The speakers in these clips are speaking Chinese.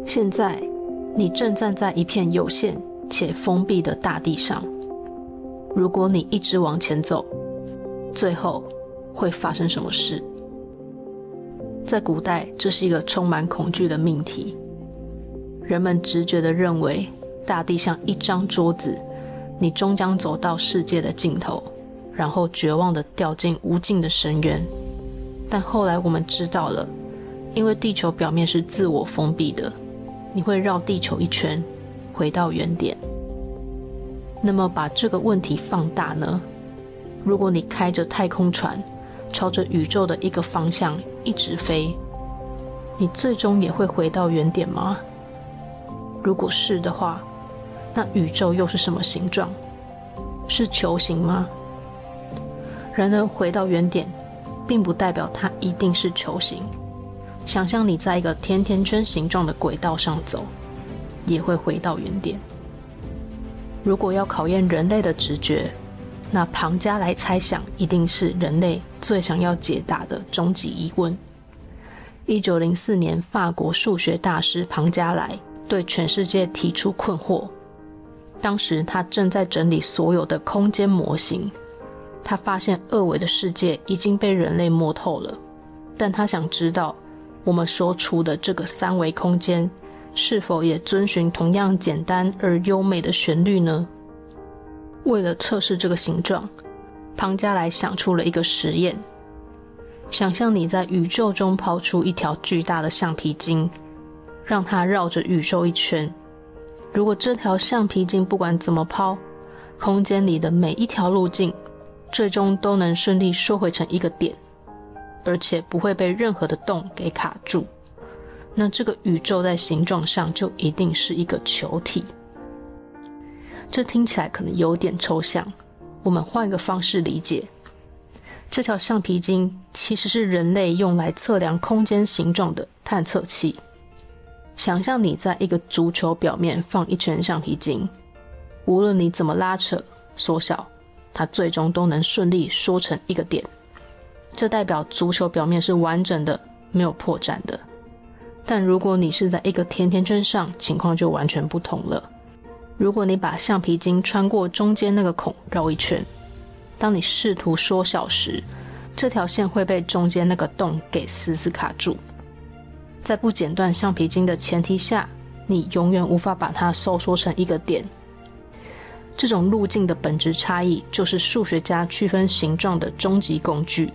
现在，你正站在一片有限且封闭的大地上。如果你一直往前走，最后会发生什么事？在古代，这是一个充满恐惧的命题。人们直觉地认为，大地像一张桌子，你终将走到世界的尽头，然后绝望地掉进无尽的深渊。但后来我们知道了，因为地球表面是自我封闭的，你会绕地球一圈，回到原点。那么把这个问题放大呢？如果你开着太空船，朝着宇宙的一个方向一直飞，你最终也会回到原点吗？如果是的话，那宇宙又是什么形状？是球形吗？然而回到原点，并不代表它一定是球形。想象你在一个甜甜圈形状的轨道上走，也会回到原点。如果要考验人类的直觉，那庞加莱猜想一定是人类最想要解答的终极疑问。1904年，法国数学大师庞加莱对全世界提出困惑。当时他正在整理所有的空间模型，他发现二维的世界已经被人类摸透了，但他想知道我们所处的这个三维空间是否也遵循同样简单而优美的旋律呢？为了测试这个形状，庞加莱想出了一个实验。想象你在宇宙中抛出一条巨大的橡皮筋，让它绕着宇宙一圈。如果这条橡皮筋不管怎么抛，空间里的每一条路径最终都能顺利缩回成一个点，而且不会被任何的洞给卡住，那这个宇宙在形状上就一定是一个球体。这听起来可能有点抽象，我们换一个方式理解。这条橡皮筋其实是人类用来测量空间形状的探测器。想象你在一个足球表面放一圈橡皮筋，无论你怎么拉扯缩小，它最终都能顺利缩成一个点。这代表足球表面是完整的，没有破绽的。但如果你是在一个甜甜圈上，情况就完全不同了。如果你把橡皮筋穿过中间那个孔绕一圈，当你试图缩小时，这条线会被中间那个洞给死死卡住。在不剪断橡皮筋的前提下，你永远无法把它收缩成一个点。这种路径的本质差异就是数学家区分形状的终极工具。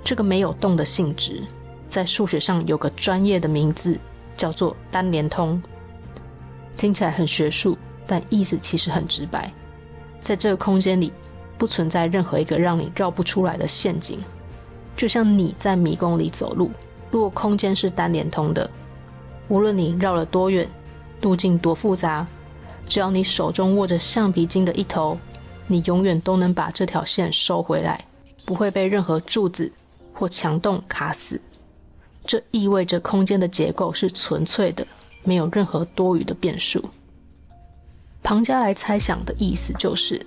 这个没有洞的性质在数学上有个专业的名字，叫做单连通。听起来很学术，但意思其实很直白。在这个空间里，不存在任何一个让你绕不出来的陷阱。就像你在迷宫里走路，如果空间是单连通的，无论你绕了多远，路径多复杂，只要你手中握着橡皮筋的一头，你永远都能把这条线收回来，不会被任何柱子或墙洞卡死。这意味着空间的结构是纯粹的，没有任何多余的变数。庞加莱猜想的意思就是，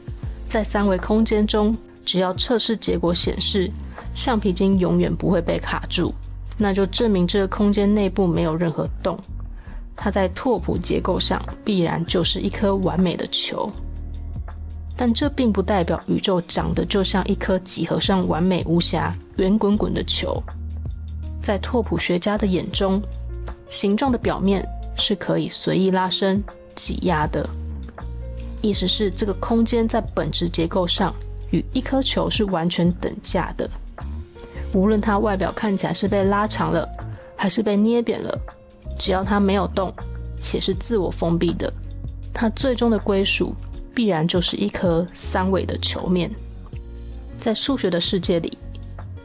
在三维空间中，只要测试结果显示橡皮筋永远不会被卡住，那就证明这个空间内部没有任何洞。它在拓扑结构上必然就是一颗完美的球。但这并不代表宇宙长得就像一颗几何上完美无瑕、圆滚滚的球。在拓扑学家的眼中，形状的表面是可以随意拉伸、挤压的。意思是这个空间在本质结构上与一颗球是完全等价的。无论它外表看起来是被拉长了，还是被捏扁了，只要它没有动，且是自我封闭的，它最终的归属必然就是一颗三维的球面。在数学的世界里，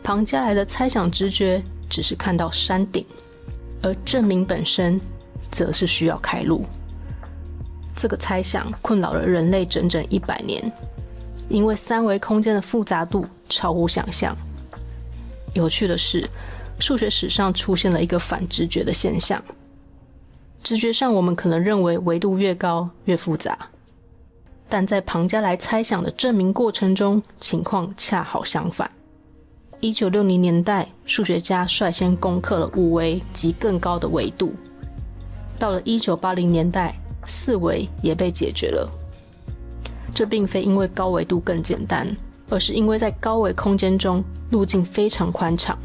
庞加莱的猜想直觉只是看到山顶，而证明本身则是需要开路。这个猜想困扰了人类整整100年，因为三维空间的复杂度超乎想象。有趣的是，数学史上出现了一个反直觉的现象。直觉上我们可能认为维度越高越复杂，但在庞加莱猜想的证明过程中，情况恰好相反。1960年代，数学家率先攻克了5维及更高的维度。到了1980年代，四维也被解决了。这并非因为高维度更简单，而是因为在高维空间中路径非常宽敞，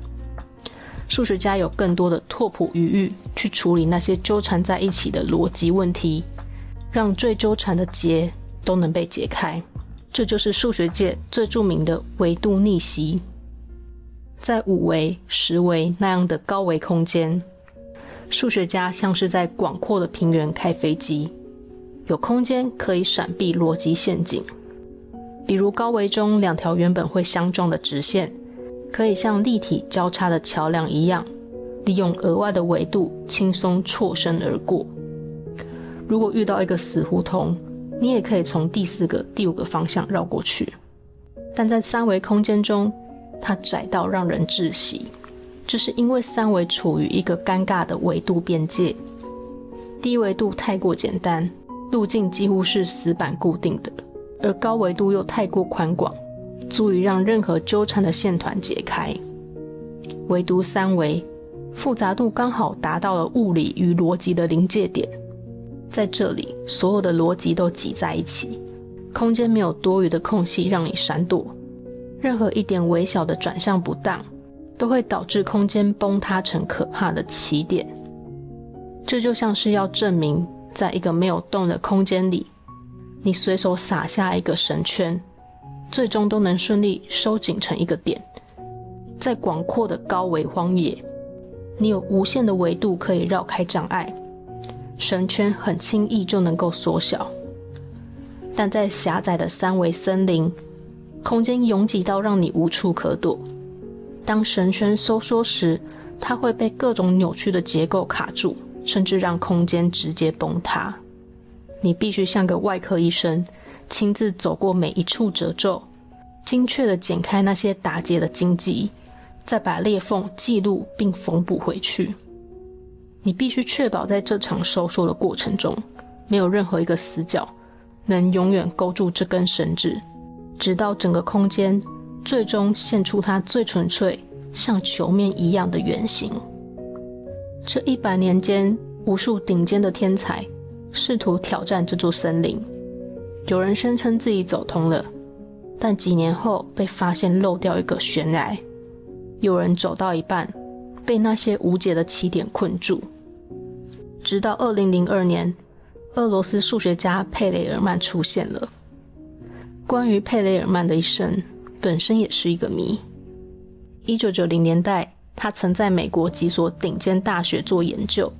数学家有更多的拓扑余裕去处理那些纠缠在一起的逻辑问题，让最纠缠的结都能被解开。这就是数学界最著名的维度逆袭。在5维、10维那样的高维空间，数学家像是在广阔的平原开飞机，有空间可以闪避逻辑陷阱。比如高维中2条原本会相撞的直线，可以像立体交叉的桥梁一样，利用额外的维度轻松错身而过。如果遇到一个死胡同，你也可以从第4个、第5个方向绕过去。但在3维空间中，它窄到让人窒息，这是因为3维处于一个尴尬的维度边界。低维度太过简单，路径几乎是死板固定的，而高维度又太过宽广，足以让任何纠缠的线团解开。唯独3维，复杂度刚好达到了物理与逻辑的临界点。在这里，所有的逻辑都挤在一起，空间没有多余的空隙让你闪躲，任何一点微小的转向不当，都会导致空间崩塌成可怕的起点。这就像是要证明，在一个没有动的空间里，你随手撒下一个绳圈，最终都能顺利收紧成一个点。在广阔的高维荒野，你有无限的维度可以绕开障碍，绳圈很轻易就能够缩小。但在狭窄的3维森林，空间拥挤到让你无处可躲。当绳圈收缩时，它会被各种扭曲的结构卡住，甚至让空间直接崩塌。你必须像个外科医生，亲自走过每一处褶皱，精确地剪开那些打结的荆棘，再把裂缝记录并缝补回去。你必须确保在这场收缩的过程中，没有任何一个死角能永远勾住这根绳子，直到整个空间最终现出它最纯粹像球面一样的圆形。这100年间，无数顶尖的天才试图挑战这座森林，有人宣称自己走通了，但几年后被发现漏掉一个悬崖，有人走到一半被那些无解的起点困住。直到2002年，俄罗斯数学家佩雷尔曼出现了。关于佩雷尔曼的一生，本身也是一个谜。1990年代，他曾在美国几所顶尖大学做研究。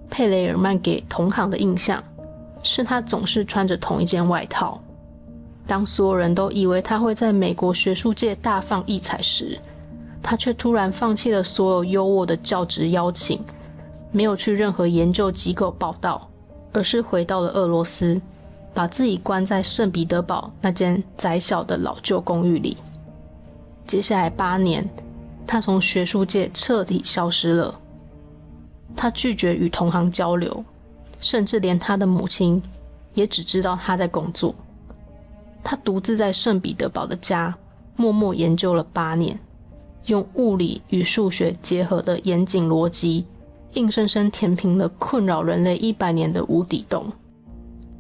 佩雷尔曼给同行的印象是他总是穿着同一件外套。当所有人都以为他会在美国学术界大放异彩时，他却突然放弃了所有优渥的教职邀请，没有去任何研究机构报道，而是回到了俄罗斯，把自己关在圣彼得堡那间窄小的老旧公寓里。接下来8年，他从学术界彻底消失了。他拒绝与同行交流，甚至连他的母亲也只知道他在工作。他独自在圣彼得堡的家默默研究了8年，用物理与数学结合的严谨逻辑，硬生生填平了困扰人类100年的无底洞。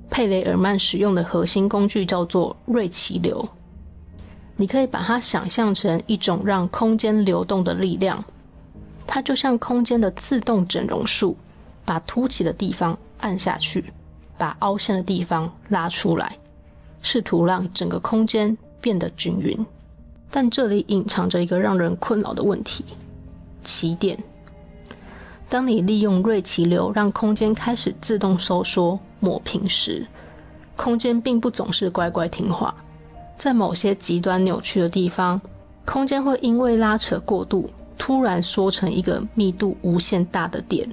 佩雷尔曼使用的核心工具叫做瑞奇流，你可以把它想象成一种让空间流动的力量。它就像空间的自动整容术，把凸起的地方按下去，把凹陷的地方拉出来，试图让整个空间变得均匀。但这里隐藏着一个让人困扰的问题：起点。当你利用瑞奇流让空间开始自动收缩抹平时，空间并不总是乖乖听话。在某些极端扭曲的地方，空间会因为拉扯过度突然缩成一个密度无限大的点，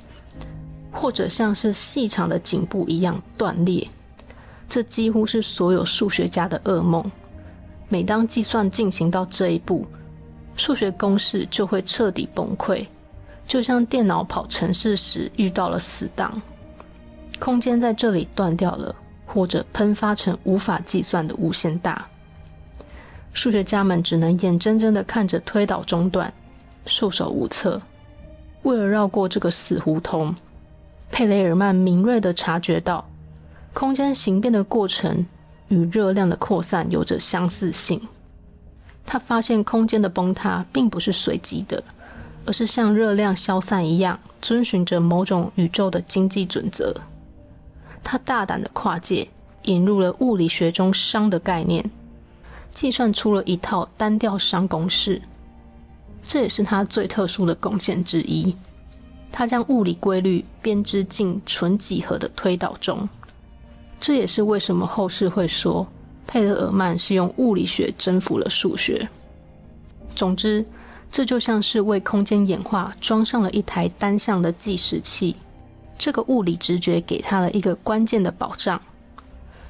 或者像是细长的颈部一样断裂。这几乎是所有数学家的噩梦。每当计算进行到这一步，数学公式就会彻底崩溃，就像电脑跑程式时遇到了死档。空间在这里断掉了，或者喷发成无法计算的无限大。数学家们只能眼睁睁地看着推导中断，束手无策。为了绕过这个死胡同，佩雷尔曼敏锐地察觉到，空间形变的过程与热量的扩散有着相似性。他发现空间的崩塌并不是随机的，而是像热量消散一样，遵循着某种宇宙的经济准则。他大胆的跨界，引入了物理学中熵的概念，计算出了一套单调熵公式。这也是他最特殊的贡献之一。他将物理规律编织进纯几何的推导中。这也是为什么后世会说佩勒尔曼是用物理学征服了数学。总之，这就像是为空间演化装上了一台单向的计时器。这个物理直觉给他了一个关键的保障：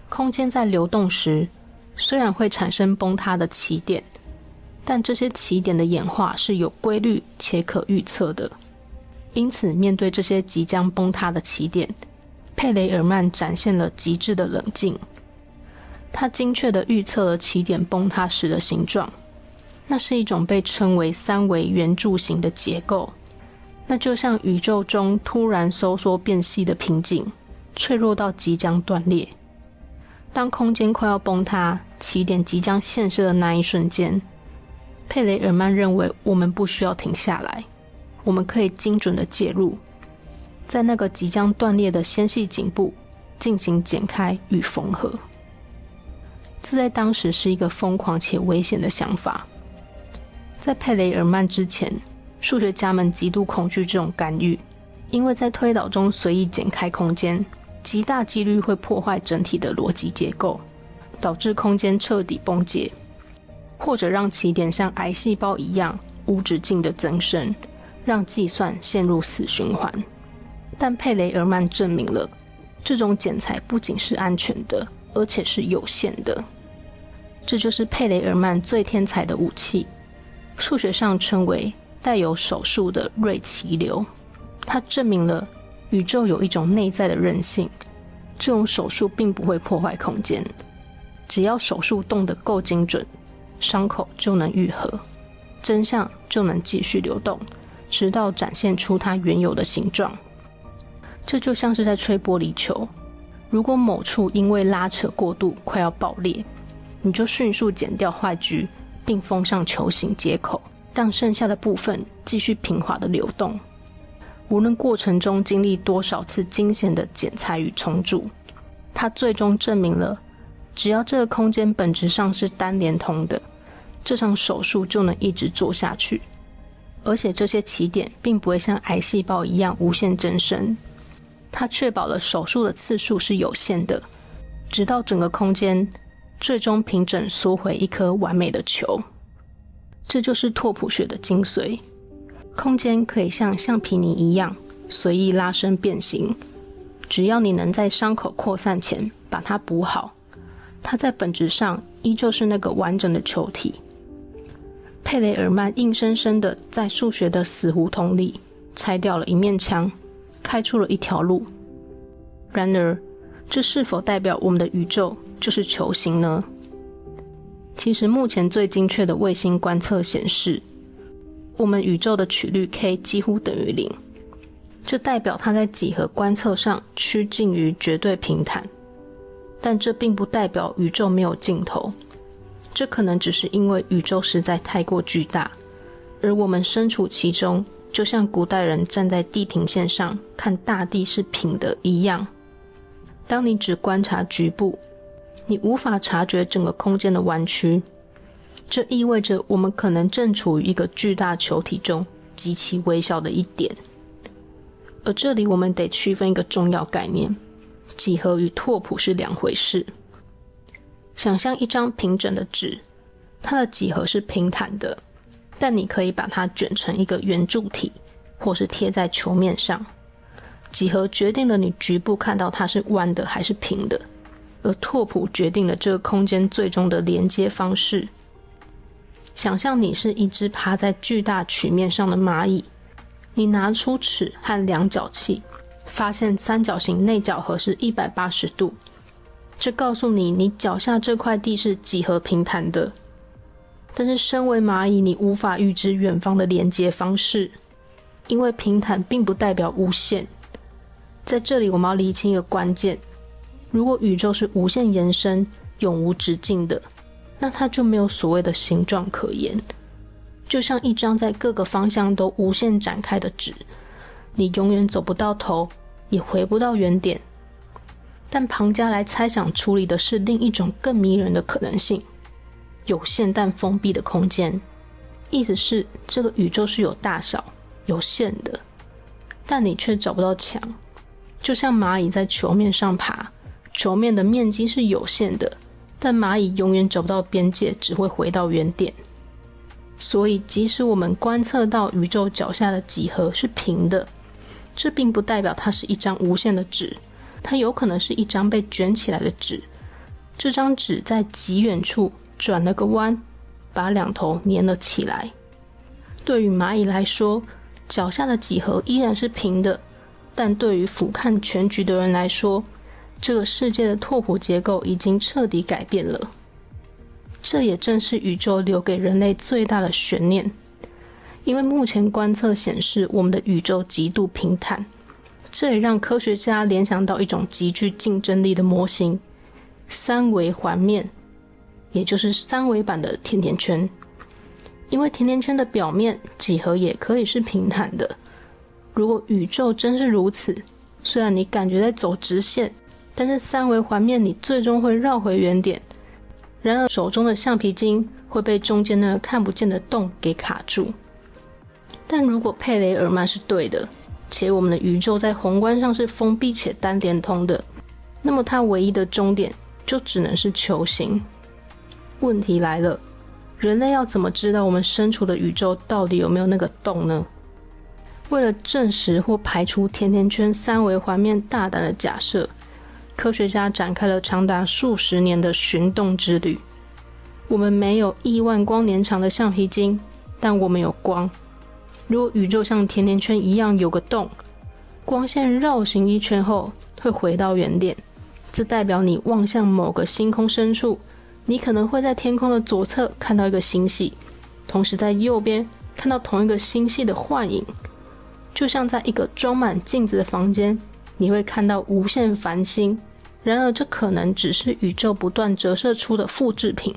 空间在流动时，虽然会产生崩塌的起点，但这些起点的演化是有规律且可预测的。因此，面对这些即将崩塌的起点，佩雷尔曼展现了极致的冷静。他精确地预测了起点崩塌时的形状，那是一种被称为三维圆柱形的结构，那就像宇宙中突然收缩变细的瓶颈，脆弱到即将断裂。当空间快要崩塌，起点即将现身的那一瞬间，佩雷尔曼认为我们不需要停下来，我们可以精准地介入，在那个即将断裂的纤细颈部进行剪开与缝合。这在当时是一个疯狂且危险的想法。在佩雷尔曼之前，数学家们极度恐惧这种干预，因为在推导中随意剪开空间，极大几率会破坏整体的逻辑结构，导致空间彻底崩解，或者让起点像癌细胞一样无止境的增生，让计算陷入死循环。但佩雷尔曼证明了，这种剪裁不仅是安全的，而且是有限的。这就是佩雷尔曼最天才的武器，数学上称为带有手术的瑞奇流。它证明了宇宙有一种内在的韧性，这种手术并不会破坏空间，只要手术动得够精准，伤口就能愈合，真相就能继续流动，直到展现出它原有的形状。这就像是在吹玻璃球，如果某处因为拉扯过度快要爆裂，你就迅速剪掉坏局，并封上球形接口，让剩下的部分继续平滑的流动。无论过程中经历多少次惊险的剪裁与重组，它最终证明了，只要这个空间本质上是单连通的，这场手术就能一直做下去。而且这些起点并不会像癌细胞一样无限增生，它确保了手术的次数是有限的，直到整个空间最终平整缩回一颗完美的球。这就是拓扑学的精髓，空间可以像橡皮泥一样随意拉伸变形，只要你能在伤口扩散前把它补好，它在本质上依旧是那个完整的球体。佩雷尔曼硬生生地在数学的死胡同里拆掉了一面墙，开出了一条路。然而，这是否代表我们的宇宙就是球形呢？其实目前最精确的卫星观测显示，我们宇宙的曲率 k 几乎等于0，这代表它在几何观测上趋近于绝对平坦。但这并不代表宇宙没有尽头，这可能只是因为宇宙实在太过巨大，而我们身处其中，就像古代人站在地平线上看大地是平的一样。当你只观察局部，你无法察觉整个空间的弯曲，这意味着我们可能正处于一个巨大球体中极其微小的一点。而这里我们得区分一个重要概念，几何与拓扑是两回事。想象一张平整的纸，它的几何是平坦的，但你可以把它卷成一个圆柱体，或是贴在球面上。几何决定了你局部看到它是弯的还是平的，而拓扑决定了这个空间最终的连接方式。想象你是一只趴在巨大曲面上的蚂蚁，你拿出尺和量角器，发现三角形内角和是180度，这告诉你你脚下这块地是几何平坦的。但是身为蚂蚁，你无法预知远方的连接方式，因为平坦并不代表无限。在这里我们要厘清一个关键，如果宇宙是无限延伸、永无止境的，那它就没有所谓的形状可言，就像一张在各个方向都无限展开的纸，你永远走不到头，也回不到原点。但庞加莱猜想处理的是另一种更迷人的可能性，有限但封闭的空间。意思是这个宇宙是有大小、有限的，但你却找不到墙。就像蚂蚁在球面上爬，球面的面积是有限的，但蚂蚁永远找不到边界，只会回到原点。所以即使我们观测到宇宙脚下的几何是平的，这并不代表它是一张无限的纸，它有可能是一张被卷起来的纸。这张纸在极远处转了个弯，把两头粘了起来。对于蚂蚁来说，脚下的几何依然是平的，但对于俯瞰全局的人来说，这个世界的拓扑结构已经彻底改变了。这也正是宇宙留给人类最大的悬念，因为目前观测显示我们的宇宙极度平坦，这也让科学家联想到一种极具竞争力的模型——三维环面，也就是三维版的甜甜圈。因为甜甜圈的表面几何也可以是平坦的。如果宇宙真是如此，虽然你感觉在走直线，但是三维环面你最终会绕回原点。然而手中的橡皮筋会被中间那个看不见的洞给卡住。但如果佩雷尔曼是对的，且我们的宇宙在宏观上是封闭且单连通的，那么它唯一的终点就只能是球形。问题来了，人类要怎么知道我们身处的宇宙到底有没有那个洞呢？为了证实或排除甜甜圈三维环面大胆的假设，科学家展开了长达数十年的寻洞之旅。我们没有亿万光年长的橡皮筋，但我们有光。如果宇宙像甜甜圈一样有个洞，光线绕行一圈后会回到原点，这代表你望向某个星空深处，你可能会在天空的左侧看到一个星系，同时在右边看到同一个星系的幻影。就像在一个装满镜子的房间，你会看到无限繁星，然而这可能只是宇宙不断折射出的复制品。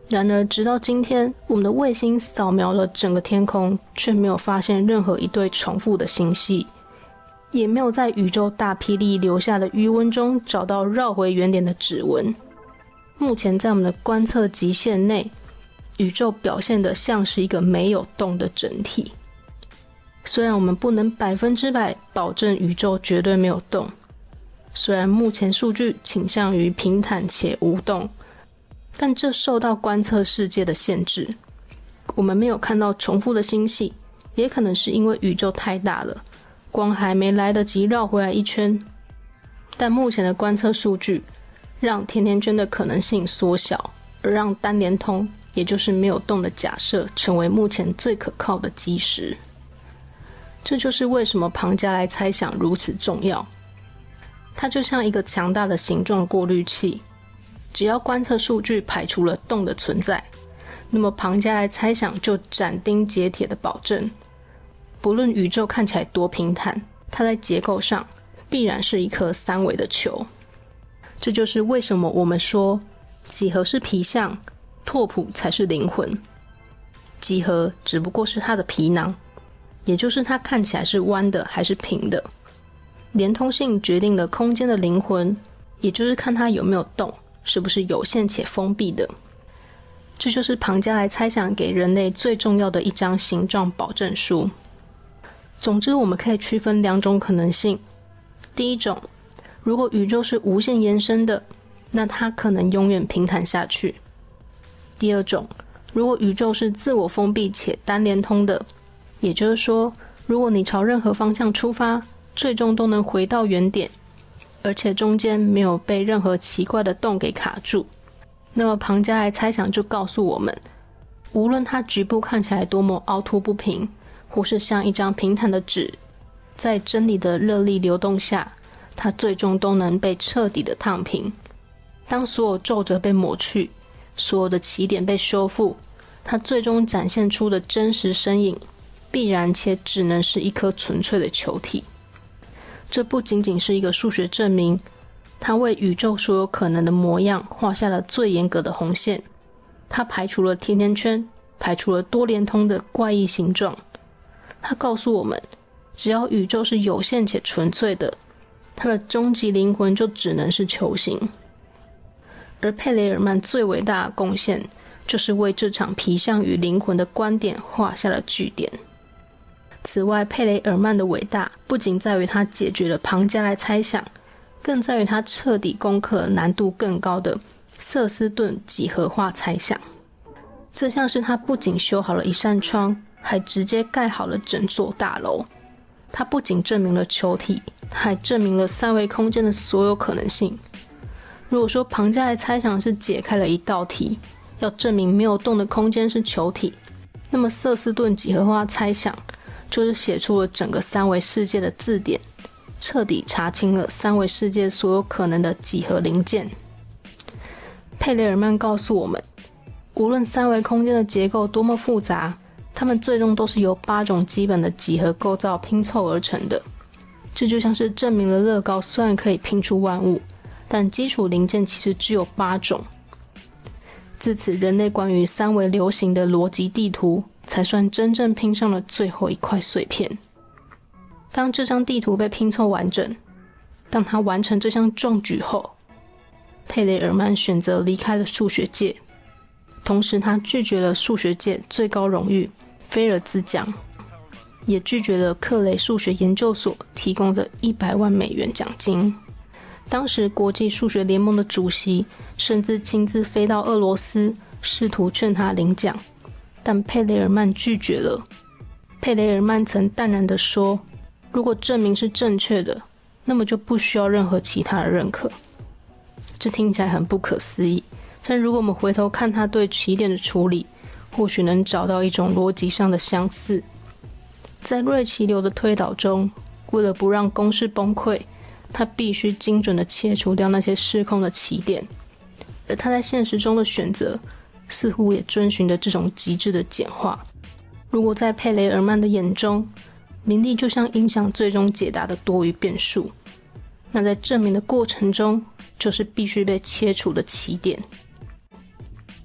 然而直到今天，我们的卫星扫描了整个天空，却没有发现任何一对重复的星系，也没有在宇宙大霹雳留下的余温中找到绕回原点的指纹。目前在我们的观测极限内，宇宙表现得像是一个没有洞的整体。虽然我们不能100%保证宇宙绝对没有洞，虽然目前数据倾向于平坦且无洞，但这受到观测世界的限制。我们没有看到重复的星系，也可能是因为宇宙太大了，光还没来得及绕回来一圈。但目前的观测数据让甜甜圈的可能性缩小，而让单连通，也就是没有洞的假设，成为目前最可靠的基石。这就是为什么庞加莱猜想如此重要。它就像一个强大的形状过滤器，只要观测数据排除了洞的存在，那么庞加莱猜想就斩钉截铁的保证，不论宇宙看起来多平坦，它在结构上必然是一颗三维的球。这就是为什么我们说几何是皮相，拓扑才是灵魂。几何只不过是它的皮囊，也就是它看起来是弯的还是平的。连通性决定了空间的灵魂，也就是看它有没有洞，是不是有限且封闭的。这就是庞加莱猜想给人类最重要的一张形状保证书。总之，我们可以区分两种可能性。第一种，如果宇宙是无限延伸的，那它可能永远平坦下去。第二种，如果宇宙是自我封闭且单连通的，也就是说，如果你朝任何方向出发，最终都能回到原点，而且中间没有被任何奇怪的洞给卡住，那么庞加莱猜想就告诉我们，无论它局部看起来多么凹凸不平，或是像一张平坦的纸，在真理的热力流动下，它最终都能被彻底的烫平。当所有皱褶被抹去，所有的起点被修复，它最终展现出的真实身影必然且只能是一颗纯粹的球体。这不仅仅是一个数学证明，它为宇宙所有可能的模样画下了最严格的红线。它排除了甜甜圈，排除了多连通的怪异形状。它告诉我们，只要宇宙是有限且纯粹的，它的终极灵魂就只能是球形。而佩雷尔曼最伟大的贡献，就是为这场皮相与灵魂的观点画下了句点。此外，佩雷尔曼的伟大不仅在于他解决了庞加莱猜想，更在于他彻底攻克了难度更高的瑟斯顿几何化猜想。这像是他不仅修好了一扇窗，还直接盖好了整座大楼。他不仅证明了球体，他还证明了三维空间的所有可能性。如果说庞加莱猜想是解开了一道题，要证明没有动的空间是球体，那么瑟斯顿几何化猜想就是写出了整个三维世界的字典，彻底查清了三维世界所有可能的几何零件。佩雷尔曼告诉我们，无论三维空间的结构多么复杂，它们最终都是由8种基本的几何构造拼凑而成的。这就像是证明了乐高虽然可以拼出万物，但基础零件其实只有8种。自此，人类关于三维流行的逻辑地图才算真正拼上了最后一块碎片。当这张地图被拼凑完整，当他完成这项壮举后，佩雷尔曼选择离开了数学界，同时他拒绝了数学界最高荣誉菲尔兹奖，也拒绝了克雷数学研究所提供的100万美元奖金。当时国际数学联盟的主席甚至亲自飞到俄罗斯，试图劝他领奖，但佩雷尔曼拒绝了。佩雷尔曼曾淡然地说，如果证明是正确的，那么就不需要任何其他的认可。这听起来很不可思议，但如果我们回头看他对起点的处理，或许能找到一种逻辑上的相似。在瑞奇流的推导中，为了不让公式崩溃，他必须精准地切除掉那些失控的起点，而他在现实中的选择似乎也遵循着这种极致的简化。如果在佩雷尔曼的眼中，名利就像影响最终解答的多余变数，那在证明的过程中，就是必须被切除的起点。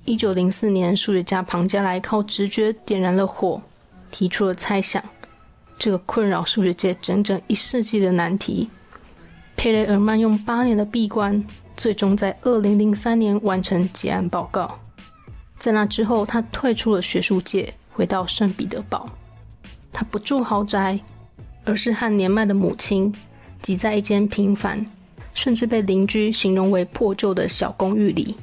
1904年，数学家庞加莱靠直觉点燃了火，提出了猜想，这个困扰数学界整整1世纪的难题。佩雷尔曼用8年的闭关，最终在2003年完成结案报告。在那之后，他退出了学术界，回到圣彼得堡。他不住豪宅，而是和年迈的母亲挤在一间平凡，甚至被邻居形容为破旧的小公寓里。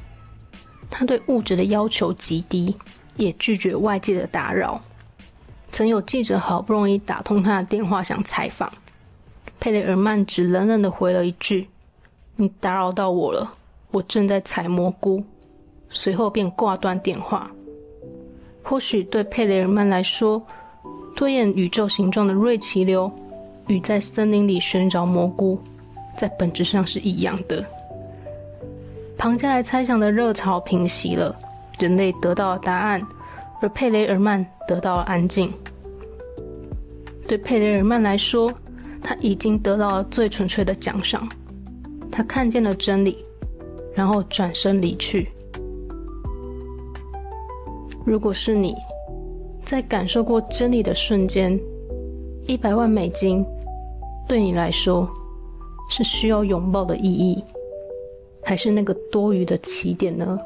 他对物质的要求极低，也拒绝外界的打扰。曾有记者好不容易打通他的电话想采访，佩雷尔曼只冷冷地回了一句：“你打扰到我了，我正在采蘑菇。”随后便挂断电话。或许对佩雷尔曼来说，推演宇宙形状的瑞奇流与在森林里寻找蘑菇在本质上是一样的。庞加莱猜想的热潮平息了，人类得到了答案，而佩雷尔曼得到了安静。对佩雷尔曼来说，他已经得到了最纯粹的奖赏。他看见了真理，然后转身离去。如果是你，在感受过真理的瞬间，100万美金对你来说是需要拥抱的意义，还是那个多余的起点呢？